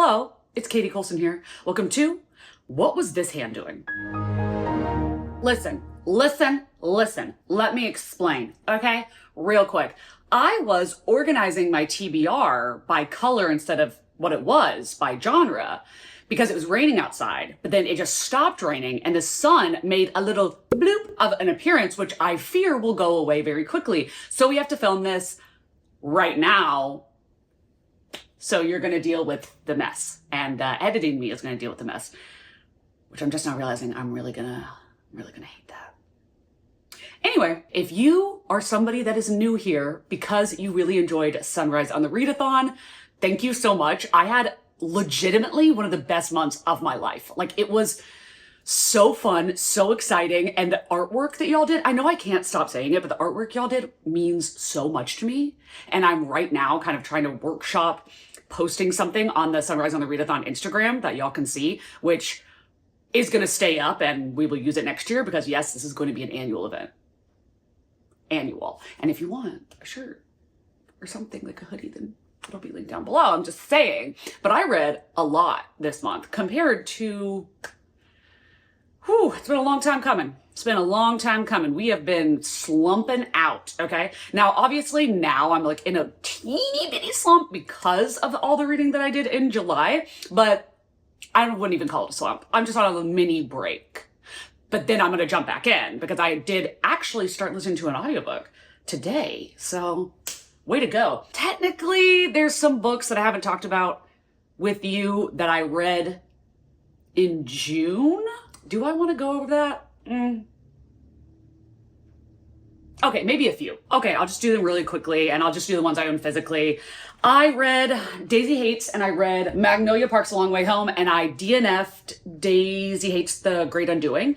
Hello, it's Katie Colson here. Welcome to What Was This Hand Doing? Listen. Let me explain, okay? Real quick. I was organizing my TBR by color instead of what it was, by genre, because it was raining outside, but then it just stopped raining and the sun made a little bloop of an appearance, which I fear will go away very quickly. So we have to film this right now. So you're gonna deal with the mess, and editing me is gonna deal with the mess, which I'm just now realizing I'm really gonna hate that. Anyway, if you are somebody that is new here because you really enjoyed Sunrise on the Readathon, thank you so much. I had legitimately one of the best months of my life. Like, it was so fun, so exciting, and the artwork that y'all did, I know I can't stop saying it, but the artwork y'all did means so much to me. And I'm right now kind of trying to workshop posting something on the Sunrise on the Readathon Instagram that y'all can see, which is going to stay up and we will use it next year because yes, this is going to be an annual event. Annual. And if you want a shirt or something like a hoodie, then it'll be linked down below. I'm just saying. But I read a lot this month compared to, it's been a long time coming. It's been a long time coming. We have been slumping out, okay? Now, obviously now I'm like in a teeny bitty slump because of all the reading that I did in July, but I wouldn't even call it a slump. I'm just on a mini break. But then I'm going to jump back in because I did actually start listening to an audiobook today. So way to go. Technically, there's some books that I haven't talked about with you that I read in June. Do I want to go over that? Okay, maybe a few. Okay, I'll just do them really quickly and I'll just do the ones I own physically. I read Daisy Hates and I read Magnolia Park's A Long Way Home, and I DNF'd Daisy Hates The Great Undoing.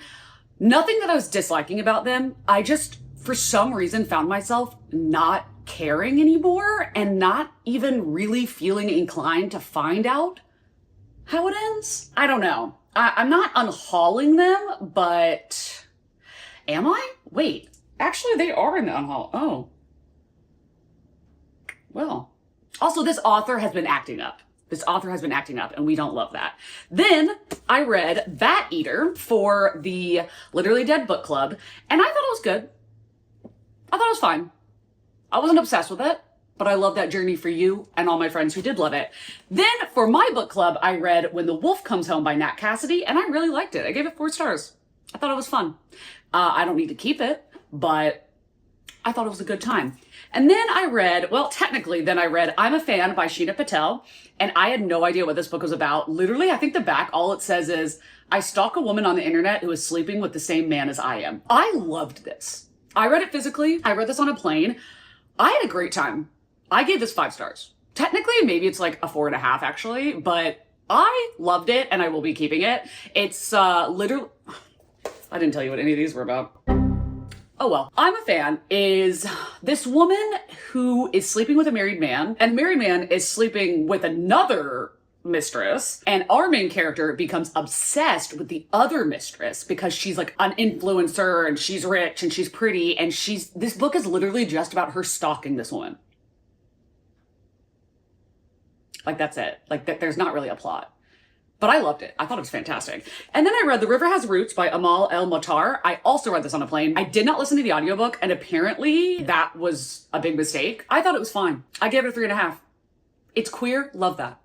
Nothing that I was disliking about them. I just, for some reason, found myself not caring anymore and not even really feeling inclined to find out how it ends. I don't know. I'm not unhauling them, but am I? Wait, actually they are in the unhaul. Oh. Well. Also, this author has been acting up. And we don't love that. Then I read Bat Eater for the Literally Dead book club, and I thought it was good. I thought it was fine. I wasn't obsessed with it, but I love that journey for you and all my friends who did love it. Then for my book club, I read When the Wolf Comes Home by Nat Cassidy, and I really liked it. I gave it 4 stars. I thought it was fun. I don't need to keep it, but I thought it was a good time. And then I read, I'm a Fan by Sheena Patel, and I had no idea what this book was about. Literally, I think the back, all it says is, I stalk a woman on the internet who is sleeping with the same man as I am. I loved this. I read it physically. I read this on a plane. I had a great time. I gave this 5 stars. Technically, maybe it's like a 4.5 actually, but I loved it and I will be keeping it. It's literally, I didn't tell you what any of these were about. Oh well. I'm a Fan is this woman who is sleeping with a married man, and the married man is sleeping with another mistress, and our main character becomes obsessed with the other mistress because she's like an influencer and she's rich and she's pretty, and this book is literally just about her stalking this woman. Like, that's it. Like, there's not really a plot. But I loved it. I thought it was fantastic. And then I read The River Has Roots by Amal El-Mohtar. I also read this on a plane. I did not listen to the audiobook, and apparently that was a big mistake. I thought it was fine. I gave it a 3.5. It's queer. Love that.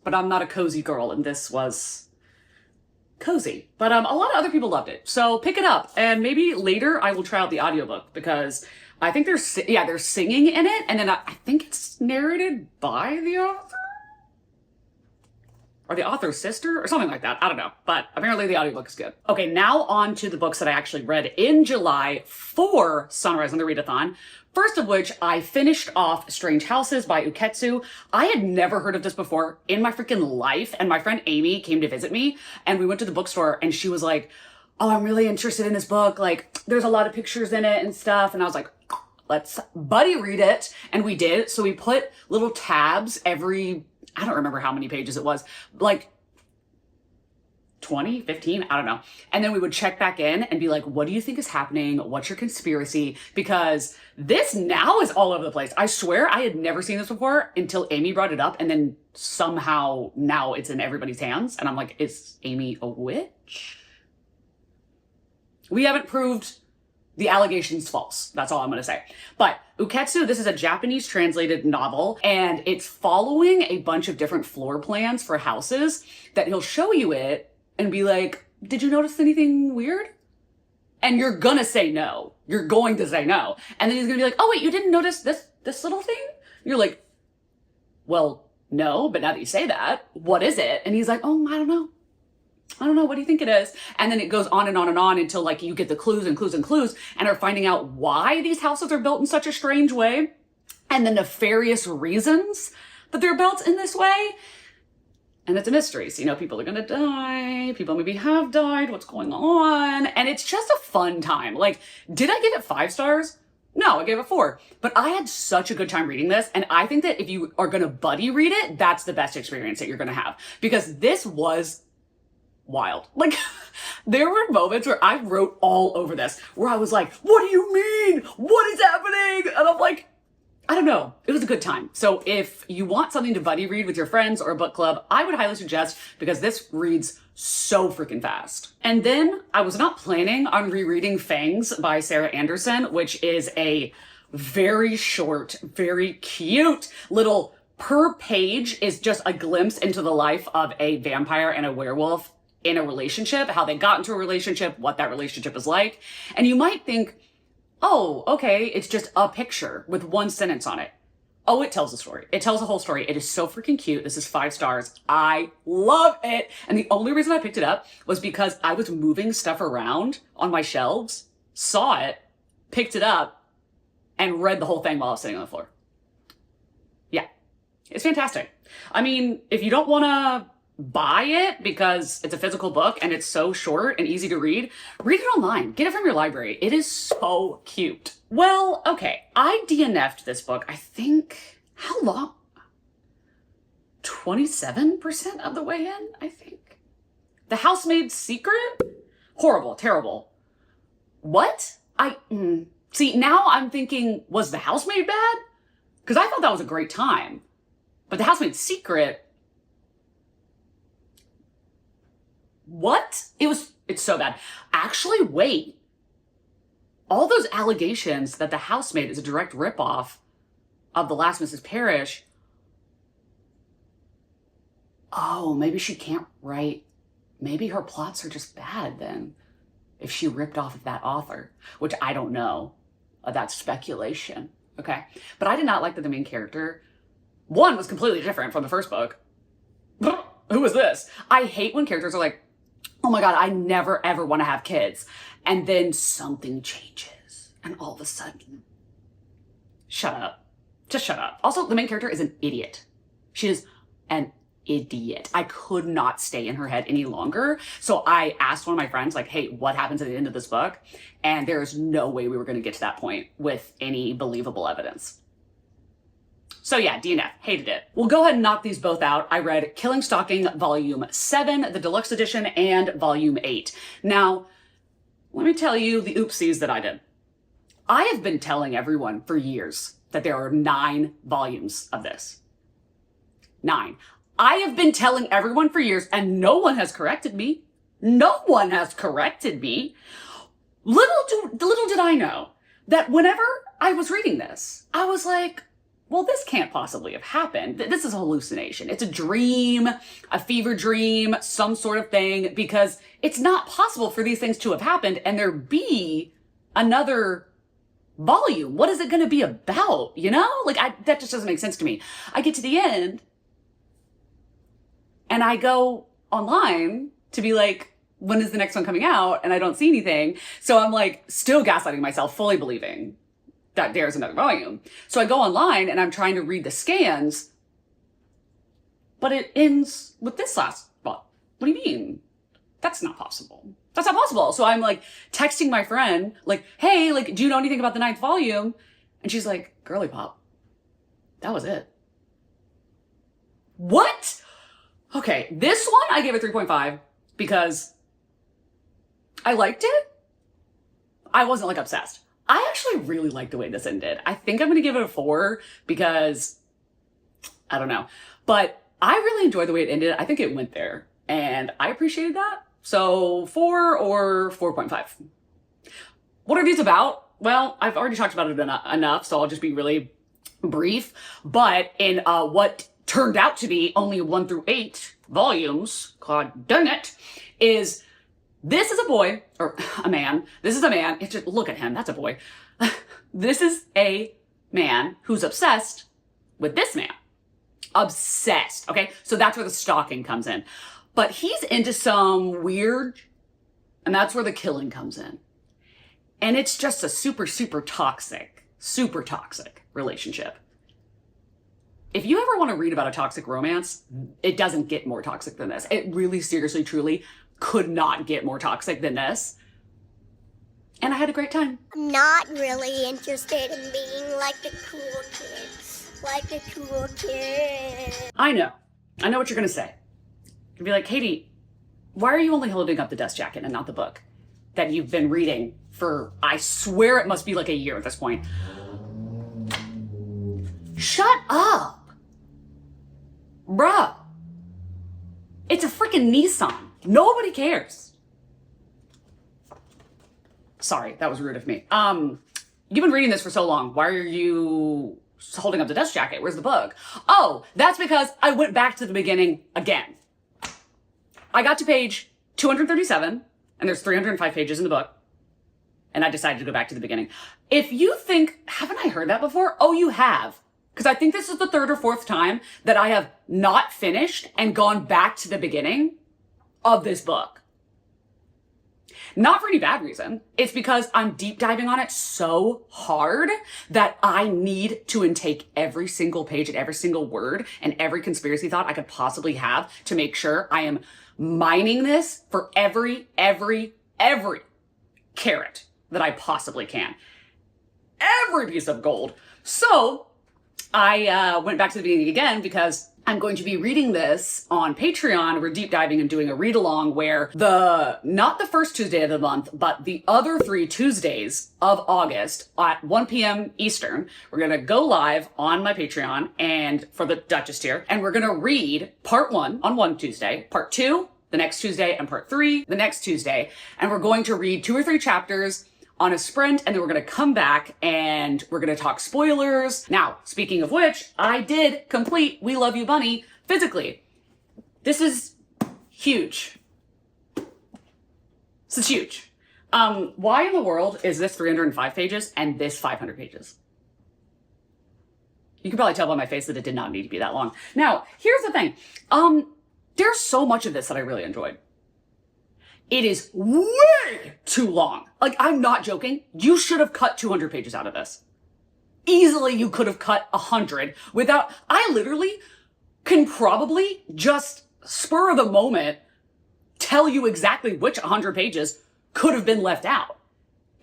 But I'm not a cozy girl, and this was cozy. But a lot of other people loved it. So pick it up, and maybe later I will try out the audiobook because I think they're singing in it, and then I think it's narrated by the author? Or the author's sister or something like that. I don't know, but apparently the audiobook is good. Okay, now on to the books that I actually read in July for Sunrise on the Readathon. First of which, I finished off Strange Houses by Uketsu. I had never heard of this before in my freaking life, and my friend Amy came to visit me, and we went to the bookstore, and she was like, oh, I'm really interested in this book. Like, there's a lot of pictures in it and stuff, and I was like, let's buddy read it, and we did. So we put little tabs every, I don't remember how many pages it was, like 20, 15, I don't know. And then we would check back in and be like, what do you think is happening? What's your conspiracy? Because this now is all over the place. I swear I had never seen this before until Amy brought it up. And then somehow now it's in everybody's hands. And I'm like, is Amy a witch? We haven't proved the allegations false. That's all I'm going to say. But Uketsu, this is a Japanese translated novel, and it's following a bunch of different floor plans for houses that he'll show you it and be like, did you notice anything weird? And you're going to say no. You're going to say no. And then he's going to be like, oh wait, you didn't notice this little thing? You're like, well, no, but now that you say that, what is it? And he's like, oh, I don't know. What do you think it is? And then it goes on and on and on until like you get the clues and clues and clues and are finding out why these houses are built in such a strange way and the nefarious reasons that they're built in this way. And it's a mystery. So, you know, people are going to die. People maybe have died. What's going on? And it's just a fun time. Like, did I give it 5 stars? No, I gave it 4. But I had such a good time reading this. And I think that if you are going to buddy read it, that's the best experience that you're going to have. Because this was wild. Like, there were moments where I wrote all over this, where I was like, what do you mean? What is happening? And I'm like, I don't know. It was a good time. So if you want something to buddy read with your friends or a book club, I would highly suggest, because this reads so freaking fast. And then I was not planning on rereading Fangs by Sarah Anderson, which is a very short, very cute little, per page is just a glimpse into the life of a vampire and a werewolf in a relationship, how they got into a relationship, what that relationship is like. And you might think, oh, okay, it's just a picture with 1 sentence on it. Oh, it tells a story. It tells a whole story. It is so freaking cute. This is 5 stars. I love it. And the only reason I picked it up was because I was moving stuff around on my shelves, saw it, picked it up, and read the whole thing while I was sitting on the floor. Yeah, it's fantastic. I mean, if you don't want to buy it because it's a physical book and it's so short and easy to read it online. Get it from your library. It is so cute. Well, okay. I DNF'd this book, I think, how long? 27% of the way in, I think. The Housemaid's Secret? Horrible, terrible. What? See, now I'm thinking, was The Housemaid bad? Because I thought that was a great time. But The Housemaid's Secret, what? It's so bad. Actually, wait. All those allegations that The Housemaid is a direct ripoff of The Last Mrs. Parrish. Oh, maybe she can't write. Maybe her plots are just bad then. If she ripped off of that author, which I don't know. That's speculation. Okay. But I did not like that the main character, one, was completely different from the first book. Who is this? I hate when characters are like, oh my God, I never ever want to have kids. And then something changes. And all of a sudden, shut up. Just shut up. Also, the main character is an idiot. She is an idiot. I could not stay in her head any longer. So I asked one of my friends, like, hey, what happens at the end of this book? And there is no way we were going to get to that point with any believable evidence. So yeah, DNF, hated it. We'll go ahead and knock these both out. I read Killing Stalking Volume 7, the deluxe edition, and Volume 8. Now, let me tell you the oopsies that I did. I have been telling everyone for years that there are 9 volumes of this. 9. I have been telling everyone for years, and no one has corrected me. No one has corrected me. Little did I know that whenever I was reading this, I was like, well, this can't possibly have happened. This is a hallucination. It's a dream, a fever dream, some sort of thing, because it's not possible for these things to have happened and there be another volume. What is it going to be about? You know, like that just doesn't make sense to me. I get to the end and I go online to be like, when is the next one coming out? And I don't see anything. So I'm like still gaslighting myself, fully believing that there's another volume. So I go online and I'm trying to read the scans, but it ends with this last book. What do you mean? That's not possible. That's not possible. So I'm like texting my friend, like, hey, like, do you know anything about the 9th volume? And she's like, girly pop, that was it. What? Okay, this one I gave a 3.5. because I liked it. I wasn't like obsessed. I actually really liked the way this ended. I think I'm going to give it a 4 because I don't know, but I really enjoyed the way it ended. I think it went there and I appreciated that. So 4 or 4.5. What are these about? Well, I've already talked about it enough, so I'll just be really brief. But in what turned out to be only 1 through 8 volumes, God dang it, is this is a boy, or a man. This is a man. It's just, look at him. That's a boy. This is a man who's obsessed with this man. Obsessed. Okay. So that's where the stalking comes in. But he's into some weird, and that's where the killing comes in. And it's just a super toxic relationship. If you ever want to read about a toxic romance, it doesn't get more toxic than this. It really, seriously, truly could not get more toxic than this. And I had a great time. I'm not really interested in being like the cool kids. Like the cool kids. I know what you're going to say. You'll be like, Katie, why are you only holding up the dust jacket and not the book that you've been reading for, I swear it must be like a year at this point. Shut up. Bruh. It's a freaking Nissan. Nobody cares. Sorry, that was rude of me. You've been reading this for so long. Why are you holding up the dust jacket? Where's the book? Oh, that's because I went back to the beginning again. I got to page 237, and there's 305 pages in the book, and I decided to go back to the beginning. If you think, haven't I heard that before? Oh, you have. Because I think this is the 3rd or 4th time that I have not finished and gone back to the beginning of this book. Not for any bad reason. It's because I'm deep diving on it so hard that I need to intake every single page and every single word and every conspiracy thought I could possibly have to make sure I am mining this for every carat that I possibly can. Every piece of gold. So I went back to the beginning again because I'm going to be reading this on Patreon. We're deep diving and doing a read along where not the first Tuesday of the month, but the other 3 Tuesdays of August at 1 p.m. Eastern, we're going to go live on my Patreon and for the Duchess tier. And we're going to read part 1 on one Tuesday, part 2 the next Tuesday, and part 3 the next Tuesday. And we're going to read 2 or 3 chapters on a sprint, and then we're going to come back and we're going to talk spoilers. Now, speaking of which, I did complete We Love You Bunny physically. This is huge. This is huge. Why in the world is this 305 pages and this 500 pages? You can probably tell by my face that it did not need to be that long. Now, here's the thing. There's so much of this that I really enjoyed. It is way too long. Like, I'm not joking. You should have cut 200 pages out of this. Easily, you could have cut 100 without, I literally can probably just spur of the moment tell you exactly which 100 pages could have been left out.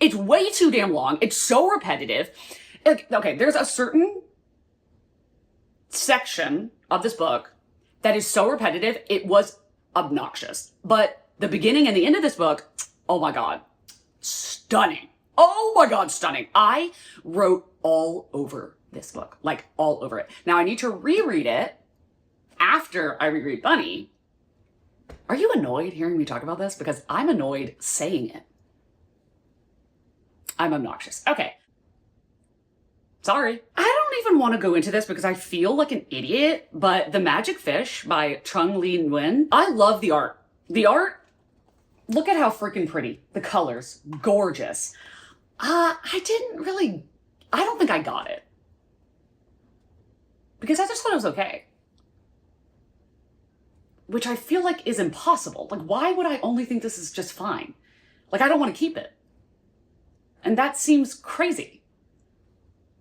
It's way too damn long. It's so repetitive. Okay, there's a certain section of this book that is so repetitive, it was obnoxious. But the beginning and the end of this book, oh my God, stunning. Oh my God, stunning. I wrote all over this book, like all over it. Now I need to reread it after I reread Bunny. Are you annoyed hearing me talk about this? Because I'm annoyed saying it. I'm obnoxious. Okay. Sorry. I don't even want to go into this because I feel like an idiot, but The Magic Fish by Trung Le Nguyen, I love the art. The art, look at how freaking pretty. The colors, gorgeous. I don't think I got it. Because I just thought it was okay. Which I feel like is impossible. Like, why would I only think this is just fine? Like, I don't want to keep it. And that seems crazy.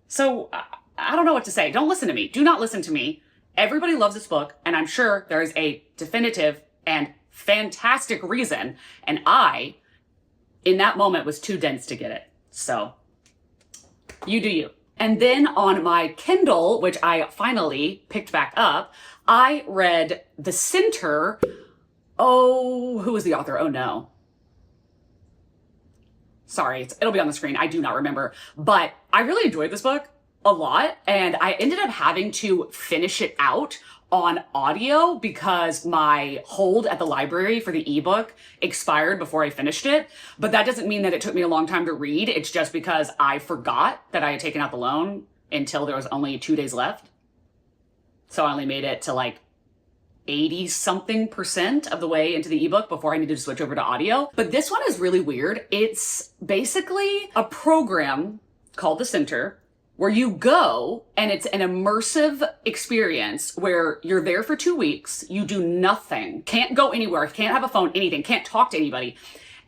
So, I don't know what to say. Don't listen to me. Do not listen to me. Everybody loves this book, and I'm sure there is a definitive and fantastic reason, and I, in that moment, was too dense to get it. So, you do you. And then on my Kindle, which I finally picked back up, I read the center Oh, who was the author? Oh no. Sorry, it'll be on the screen. I do not remember. But I really enjoyed this book a lot, and I ended up having to finish it out on audio because my hold at the library for the ebook expired before I finished it. But that doesn't mean that it took me a long time to read. It's just because I forgot that I had taken out the loan until there was only 2 days left. So I only made it to like 80-something% of the way into the ebook before I needed to switch over to audio. But this one is really weird. It's basically a program called The Center where you go and it's an immersive experience where you're there for 2 weeks, you do nothing, can't go anywhere, can't have a phone, anything, can't talk to anybody.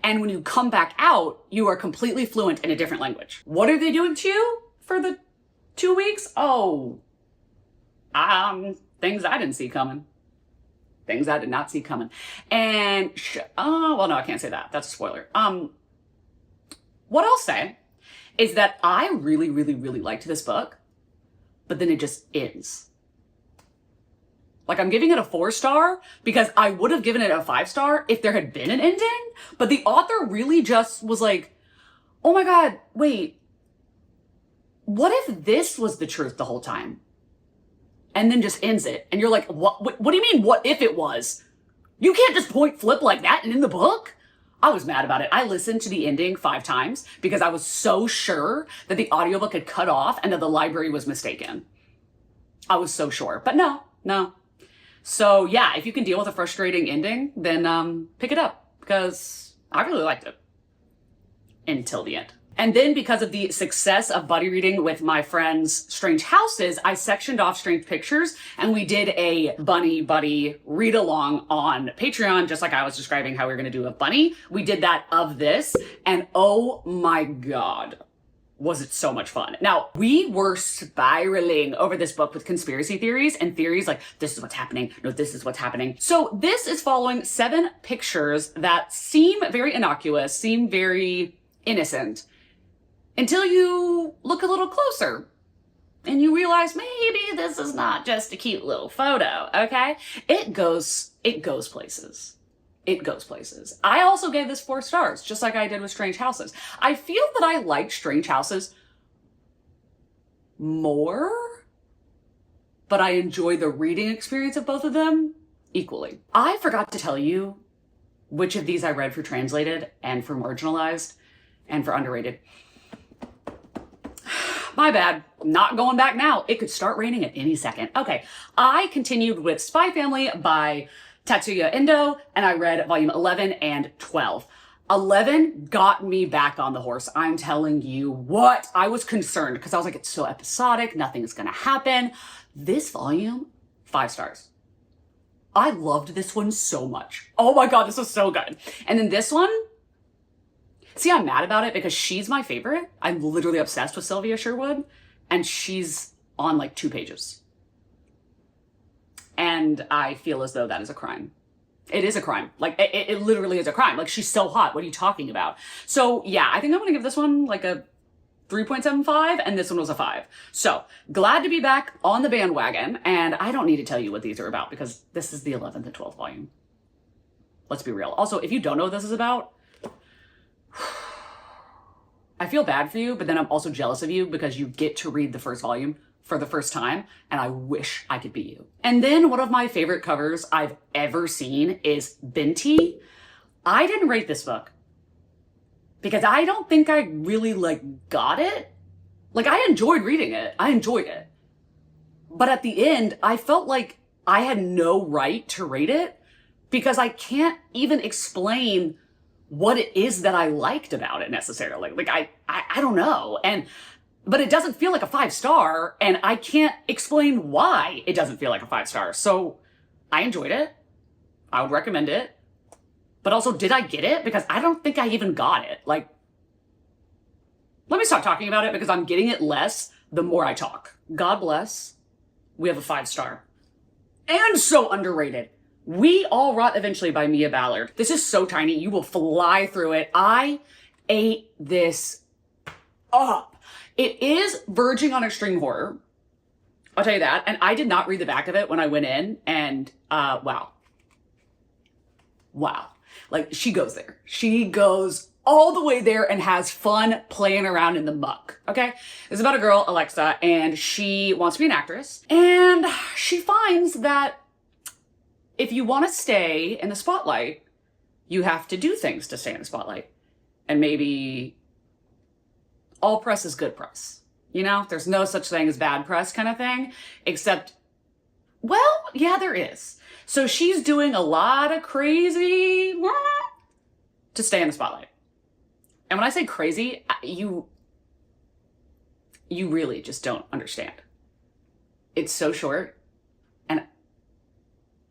And when you come back out, you are completely fluent in a different language. What are they doing to you for the 2 weeks? Oh, things I didn't see coming. Things I did not see coming. And, well, no, I can't say that. That's a spoiler. What I'll say is that I really, really, really liked this book, but then it just ends. Like, I'm giving it a 4-star because I would have given it a 5-star if there had been an ending, but the author really just was like, oh my God, wait, what if this was the truth the whole time? And then just ends it. And you're like, what do you mean, what if it was? You can't just point flip like that and in the book? I was mad about it. I listened to the ending 5 times because I was so sure that the audiobook had cut off and that the library was mistaken. I was so sure, but no. So yeah, if you can deal with a frustrating ending, then pick it up because I really liked it until the end. And then because of the success of buddy reading with my friends' Strange Houses, I sectioned off Strange Pictures and we did a bunny buddy read along on Patreon, just like I was describing how we were going to do a bunny. We did that of this and oh my God, was it so much fun. Now, we were spiraling over this book with conspiracy theories and theories like, this is what's happening. No, this is what's happening. So this is following 7 pictures that seem very innocuous, seem very innocent, until you look a little closer and you realize maybe this is not just a cute little photo, okay? It goes places. It goes places. I also gave this 4 stars, just like I did with Strange Houses. I feel that I liked Strange Houses more, but I enjoy the reading experience of both of them equally. I forgot to tell you which of these I read for translated and for marginalized and for underrated. My bad. Not going back now. It could start raining at any second. Okay. I continued with Spy Family by Tatsuya Endo, and I read volume 11 and 12. 11 got me back on the horse. I'm telling you what. I was concerned because I was like, it's so episodic. Nothing's going to happen. This volume, 5 stars. I loved this one so much. Oh my God, this was so good. And then this one, see, I'm mad about it because she's my favorite. I'm literally obsessed with Sylvia Sherwood, and she's on like 2 pages. And I feel as though that is a crime. It is a crime. Like, it literally is a crime. Like, she's so hot. What are you talking about? So, yeah, I think I'm going to give this one like a 3.75, and this one was a 5. So, glad to be back on the bandwagon, and I don't need to tell you what these are about because this is the 11th and 12th volume. Let's be real. Also, if you don't know what this is about, I feel bad for you, but then I'm also jealous of you because you get to read the first volume for the first time, and I wish I could be you. And then one of my favorite covers I've ever seen is Binti. I didn't rate this book because I don't think I really got it. Like, I enjoyed reading it. I enjoyed it. But at the end, I felt like I had no right to rate it because I can't even explain what it is that I liked about it necessarily. Like, I don't know. But it doesn't feel like a 5-star, and I can't explain why it doesn't feel like a 5-star. So I enjoyed it. I would recommend it. But also, did I get it? Because I don't think I even got it. Like, let me stop talking about it because I'm getting it less the more I talk. God bless. We have a 5-star. And so underrated. We All Rot Eventually by Mia Ballard. This is so tiny. You will fly through it. I ate this up. It is verging on extreme horror. I'll tell you that. And I did not read the back of it when I went in. And, wow. wow. Like, she goes there. She goes all the way there and has fun playing around in the muck, okay? It's about a girl, Alexa, and she wants to be an actress. And she finds that if you want to stay in the spotlight, you have to do things to stay in the spotlight. And maybe all press is good press. You know, there's no such thing as bad press kind of thing, except, well, yeah, there is. So she's doing a lot of crazy to stay in the spotlight. And when I say crazy, you really just don't understand. It's so short. And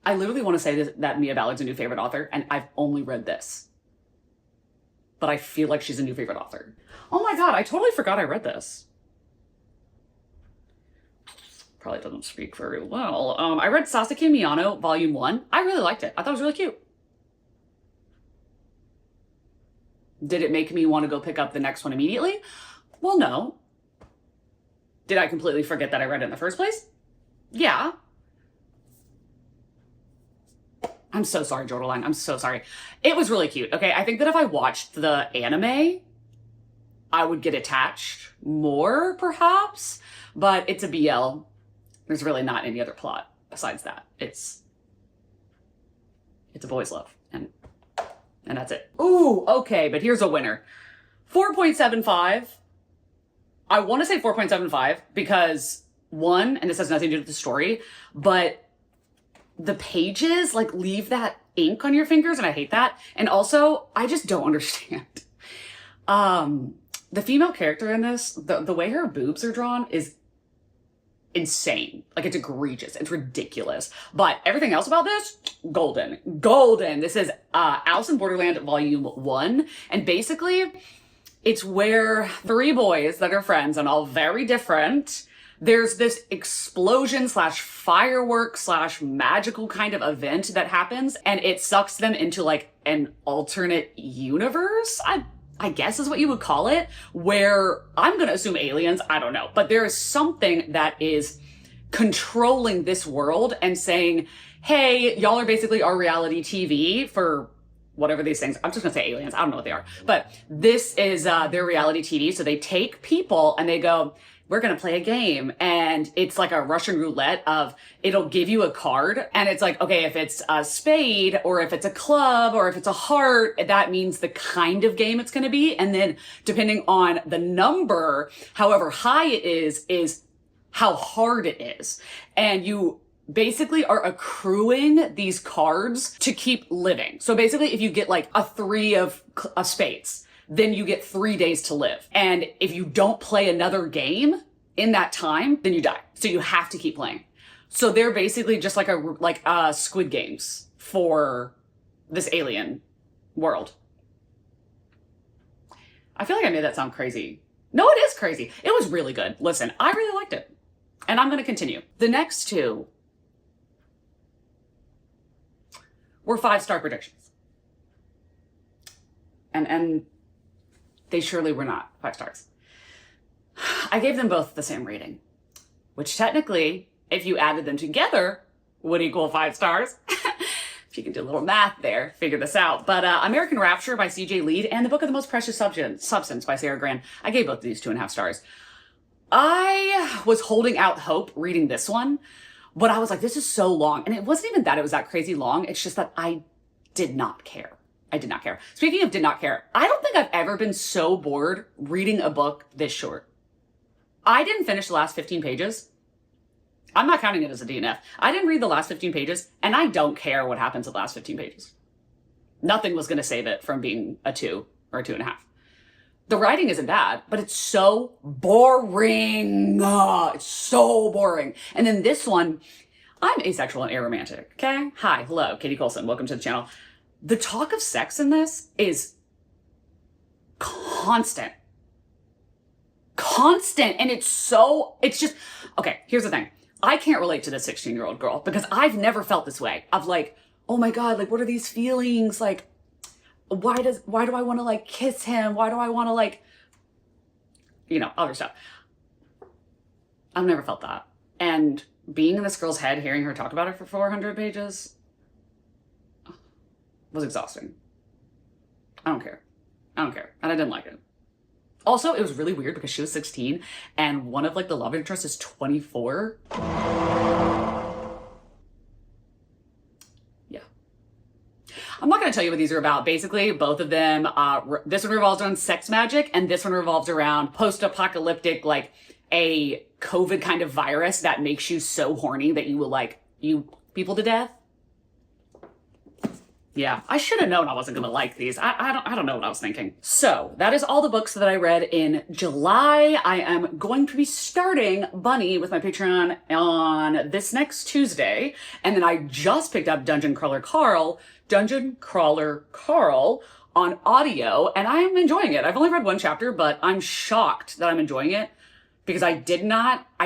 I literally want to say that Mia Ballard's a new favorite author, and I've only read this. But I feel like she's a new favorite author. Oh my God, I totally forgot I read this. Probably doesn't speak very well. I read Sasaki and Miyano, Volume 1. I really liked it. I thought it was really cute. Did it make me want to go pick up the next one immediately? Well, no. Did I completely forget that I read it in the first place? Yeah. I'm so sorry, Borderland. I'm so sorry. It was really cute. Okay, I think that if I watched the anime, I would get attached more, perhaps. But it's a BL. There's really not any other plot besides that. It's a boy's love. And that's it. Ooh, okay, but here's a winner. 4.75. I want to say 4.75 because, one, and this has nothing to do with the story, but the pages like leave that ink on your fingers and I hate that. And also, I just don't understand. The female character in this, the way her boobs are drawn is insane. Like, it's egregious. It's ridiculous. But everything else about this, golden. Golden. This is Alice in Borderland Volume 1. And basically, it's where three boys that are friends and all very different, there's this explosion slash fireworks slash magical kind of event that happens, and it sucks them into like an alternate universe, I guess is what you would call it, where I'm going to assume aliens, I don't know, but there is something that is controlling this world and saying, hey, y'all are basically our reality TV for whatever these things, I'm just going to say aliens, I don't know what they are, but this is their reality TV. So they take people and they go, we're going to play a game. And it's like a Russian roulette of, it'll give you a card. And it's like, okay, if it's a spade or if it's a club or if it's a heart, that means the kind of game it's going to be. And then depending on the number, however high it is how hard it is. And you basically are accruing these cards to keep living. So basically, if you get like a 3 of spades, then you get 3 days to live. And if you don't play another game in that time, then you die. So you have to keep playing. So they're basically just like a Squid Games for this alien world. I feel like I made that sound crazy. No, it is crazy. It was really good. Listen, I really liked it. And I'm going to continue. The next two were 5-star predictions. And they surely were not 5 stars. I gave them both the same rating, which technically, if you added them together, would equal 5 stars. If you can do a little math there, figure this out. But American Rapture by C.J. Leede and The Book of the Most Precious Substance by Sara Gran, I gave both of these 2.5 stars. I was holding out hope reading this one, but I was like, this is so long. And it wasn't even that it was that crazy long. It's just that I did not care. I did not care. Speaking of did not care, I don't think I've ever been so bored reading a book this short. I didn't finish the last 15 pages. I'm not counting it as a DNF. I didn't read the last 15 pages, and I don't care what happens in the last 15 pages. Nothing was going to save it from being a 2 or a 2.5. The writing isn't bad, but it's so boring. It's so boring. And then this one, I'm asexual and aromantic, okay? Hi, hello, Katie Colson. Welcome to the channel. The talk of sex in this is constant. Constant. And it's just, okay, here's the thing. I can't relate to this 16-year-old girl because I've never felt this way of like, oh my God, like, what are these feelings? Like, why do I want to like kiss him? Why do I want to like, other stuff. I've never felt that. And being in this girl's head, hearing her talk about it for 400 pages, was exhausting. I don't care. I don't care. And I didn't like it. Also, it was really weird because she was 16 and one of like the love interests is 24. Yeah. I'm not going to tell you what these are about. Basically, both of them, this one revolves around sex magic and this one revolves around post-apocalyptic, like a COVID kind of virus that makes you so horny that you will like, you people to death. Yeah, I should have known I wasn't going to like these. I don't know what I was thinking. So that is all the books that I read in July. I am going to be starting Bunny with my Patreon on this next Tuesday. And then I just picked up Dungeon Crawler Carl on audio, and I am enjoying it. I've only read one chapter, but I'm shocked that I'm enjoying it. Because I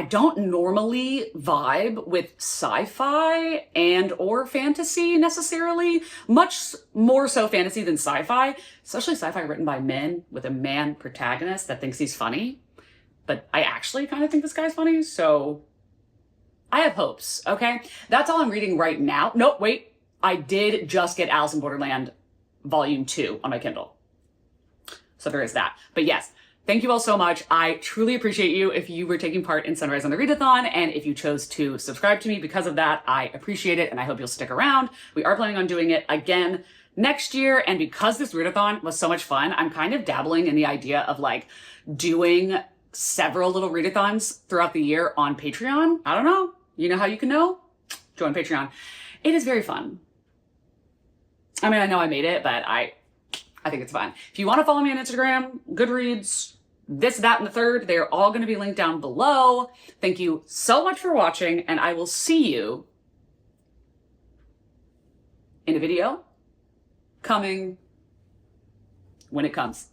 don't normally vibe with sci-fi and or fantasy necessarily, much more so fantasy than sci-fi, especially sci-fi written by men with a man protagonist that thinks he's funny. But I actually kind of think this guy's funny, so I have hopes, okay? That's all I'm reading right now. Nope, wait. I did just get Alice in Borderland Volume 2 on my Kindle. So there is that. But yes. Thank you all so much. I truly appreciate you if you were taking part in Sunrise on the Readathon, and if you chose to subscribe to me because of that, I appreciate it, and I hope you'll stick around. We are planning on doing it again next year, and because this Readathon was so much fun, I'm kind of dabbling in the idea of like doing several little Readathons throughout the year on Patreon. I don't know. You know how you can know? Join Patreon. It is very fun. I mean, I know I made it, but I think it's fun. If you want to follow me on Instagram, Goodreads, this, that, and the third, they're all going to be linked down below. Thank you so much for watching, and I will see you in a video coming when it comes.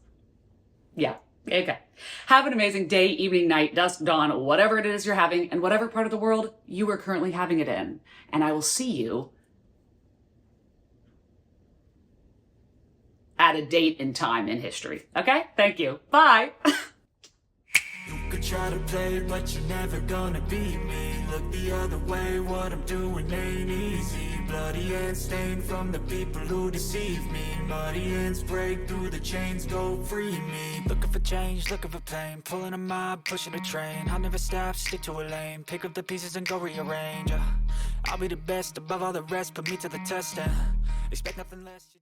Yeah, okay. Have an amazing day, evening, night, dusk, dawn, whatever it is you're having, and whatever part of the world you are currently having it in. And I will see you at a date in time in history. Okay? Thank you. Bye. You could try to play, but you're never gonna beat me. Look the other way, what I'm doing ain't easy. Bloody hands stained from the people who deceive me. Muddy hands break through the chains, go free me. Looking for change, looking for pain. Pulling a mob, pushing a train. I'll never stop, stick to a lane. Pick up the pieces and go rearrange. I'll be the best above all the rest, put me to the test and expect nothing less.